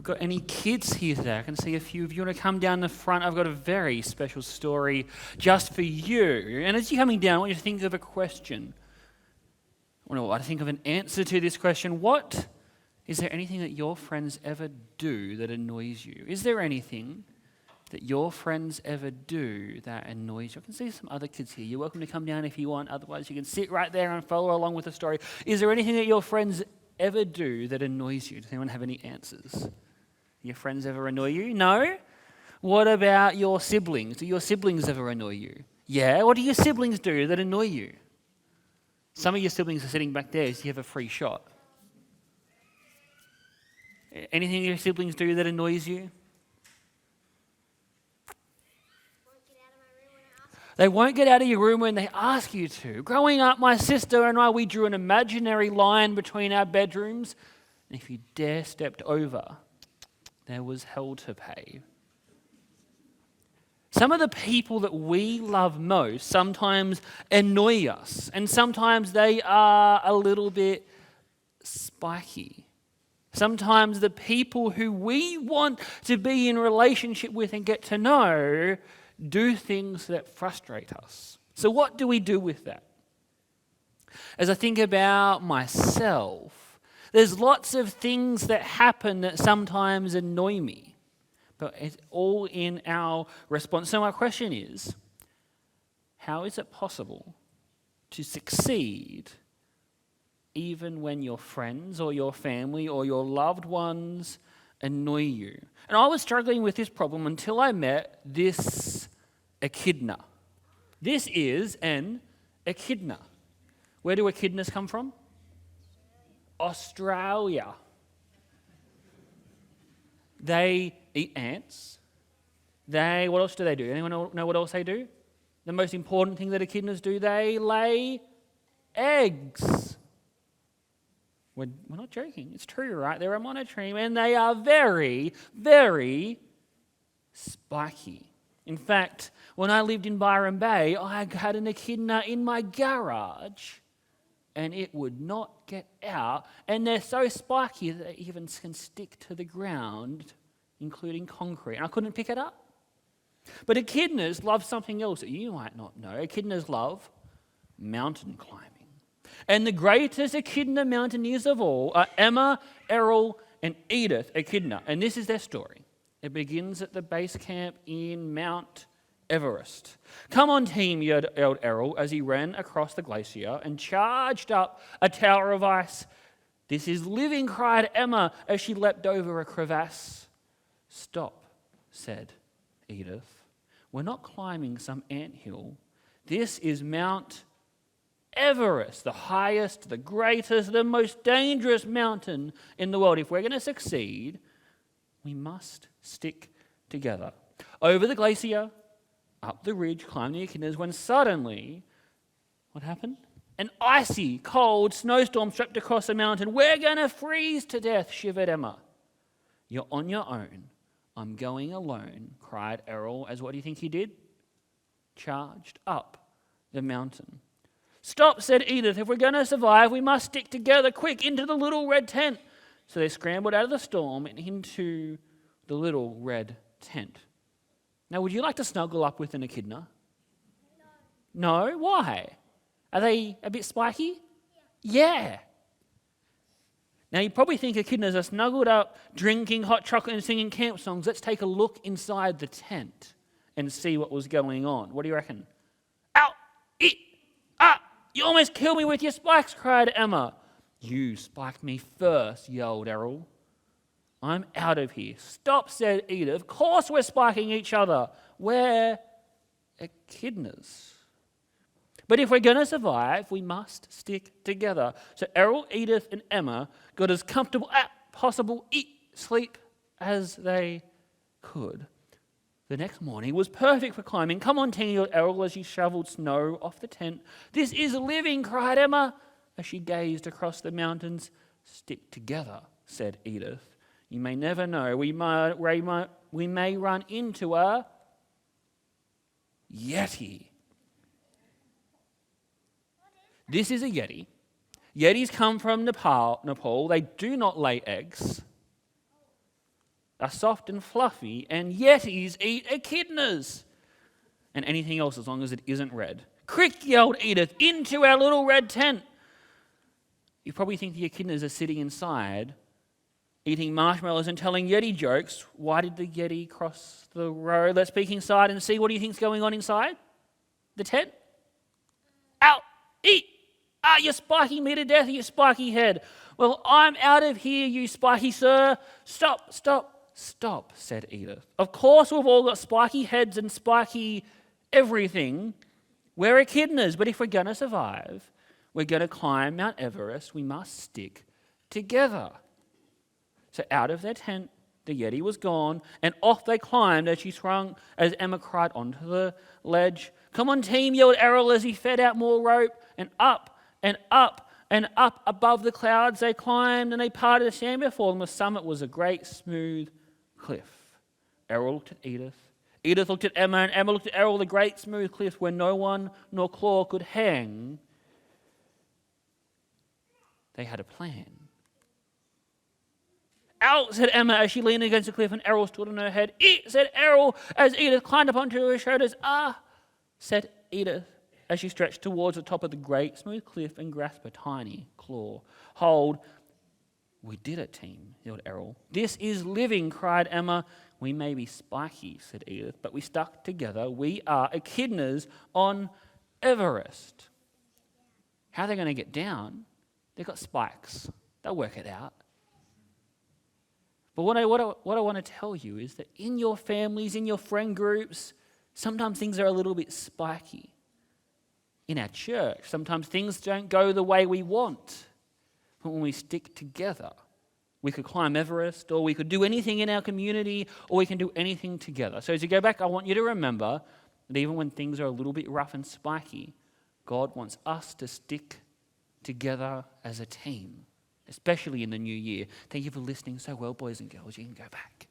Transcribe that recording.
got any kids here today? I can see a few of you. Want to come down the front? I've got a very special story just for you. And as you're coming down, I want you to think of a question. I want to think of an answer to this question. Is there anything that your friends ever do that annoys you? Is there anything that your friends ever do that annoys you? I can see some other kids here. You're welcome to come down if you want. Otherwise, you can sit right there and follow along with the story. Is there anything that your friends ever do that annoys you? Does anyone have any answers? Your friends ever annoy you? No? What about your siblings? Do your siblings ever annoy you? Yeah? What do your siblings do that annoy you? Some of your siblings are sitting back there, so you have a free shot. Anything your siblings do that annoys you? They won't get out of your room when they ask you to. Growing up, my sister and I, we drew an imaginary line between our bedrooms, and if you dare stepped over, there was hell to pay. Some of the people that we love most sometimes annoy us, and sometimes they are a little bit spiky. Sometimes the people who we want to be in relationship with and get to know do things that frustrate us. So what do we do with that? As I think about myself, there's lots of things that happen that sometimes annoy me, but it's all in our response. So my question is, how is it possible to succeed even when your friends or your family or your loved ones annoy you? And I was struggling with this problem until I met this echidna. This is an echidna. Where do echidnas come from? Australia. They eat ants. What else do they do? Anyone know what else they do? The most important thing that echidnas do, they lay eggs. We're not joking. It's true, right? They're a monotreme, and they are very, very spiky. In fact, when I lived in Byron Bay, I had an echidna in my garage, and it would not get out. And they're so spiky that they even can stick to the ground, including concrete. And I couldn't pick it up. But echidnas love something else that you might not know. Echidnas love mountain climbing. And the greatest echidna mountaineers of all are Emma, Errol, and Edith Echidna. And this is their story. It begins at the base camp in Mount Everest. "Come on, team," yelled Errol as he ran across the glacier and charged up a tower of ice. "This is living," cried Emma as she leapt over a crevasse. "Stop," said Edith. "We're not climbing some anthill. This is Mount Everest, the highest, the greatest, the most dangerous mountain in the world. If we're going to succeed, we must stick together." Over the glacier, up the ridge, climbed the echidnas, when suddenly, what happened? An icy, cold snowstorm swept across the mountain. "We're going to freeze to death," shivered Emma. "You're on your own. I'm going alone," cried Errol, as what do you think he did? Charged up the mountain. "Stop," said Edith. "If we're going to survive, we must stick together. Quick, into the little red tent." So they scrambled out of the storm and into the little red tent. Now, would you like to snuggle up with an echidna? No? Why? Are they a bit spiky? Yeah. Now, you probably think echidnas are snuggled up, drinking hot chocolate and singing camp songs. Let's take a look inside the tent and see what was going on. What do you reckon? "Ow! Eat! Ah! You almost killed me with your spikes," cried Emma. "You spiked me first," yelled Errol. "I'm out of here." "Stop," said Edith. "Of course we're spiking each other. We're echidnas. But if we're going to survive, we must stick together." So Errol, Edith, and Emma got as comfortable as possible, sleep as they could. The next morning was perfect for climbing. "Come on, team," yelled Errol as she shoveled snow off the tent. "This is living," cried Emma as she gazed across the mountains. "Stick together," said Edith. "You may never know. We may run into a yeti." This is a yeti. Yetis come from Nepal. They do not lay eggs. are soft and fluffy, and Yetis eat echidnas. And anything else as long as it isn't red. Quick, yelled Edith, into our little red tent. You probably think the echidnas are sitting inside, eating marshmallows and telling Yeti jokes. Why did the Yeti cross the road? Let's peek inside and see what do you think's going on inside the tent. Out, eat. You spiky me to death, you spiky head. Well, I'm out of here, you spiky sir. Stop, said Edith. Of course we've all got spiky heads and spiky everything. We're echidnas, but if we're going to survive, we're going to climb Mount Everest, we must stick together. So out of their tent, the Yeti was gone, and off they climbed as Emma cried onto the ledge. Come on, team, yelled Errol as he fed out more rope, and up and up and up above the clouds they climbed, and they parted the sand before them. The summit was a great smooth cliff. Errol looked at Edith. Edith looked at Emma, and Emma looked at Errol, the great smooth cliff where no one nor claw could hang. They had a plan. Out, said Emma as she leaned against the cliff and Errol stood on her head. Eat, said Errol as Edith climbed up onto her shoulders. Ah, said Edith as she stretched towards the top of the great smooth cliff and grasped a tiny claw. Hold. We did it, team, yelled Errol. This is living, cried Emma. We may be spiky, said Edith, but we stuck together. We are echidnas on Everest. How are they going to get down? They've got spikes. They'll work it out. But what I want to tell you is that in your families, in your friend groups, sometimes things are a little bit spiky. In our church, sometimes things don't go the way we want. But when we stick together, we could climb Everest, or we could do anything in our community, or we can do anything together. So as you go back, I want you to remember that even when things are a little bit rough and spiky, God wants us to stick together as a team, especially in the new year. Thank you for listening so well, boys and girls. You can go back.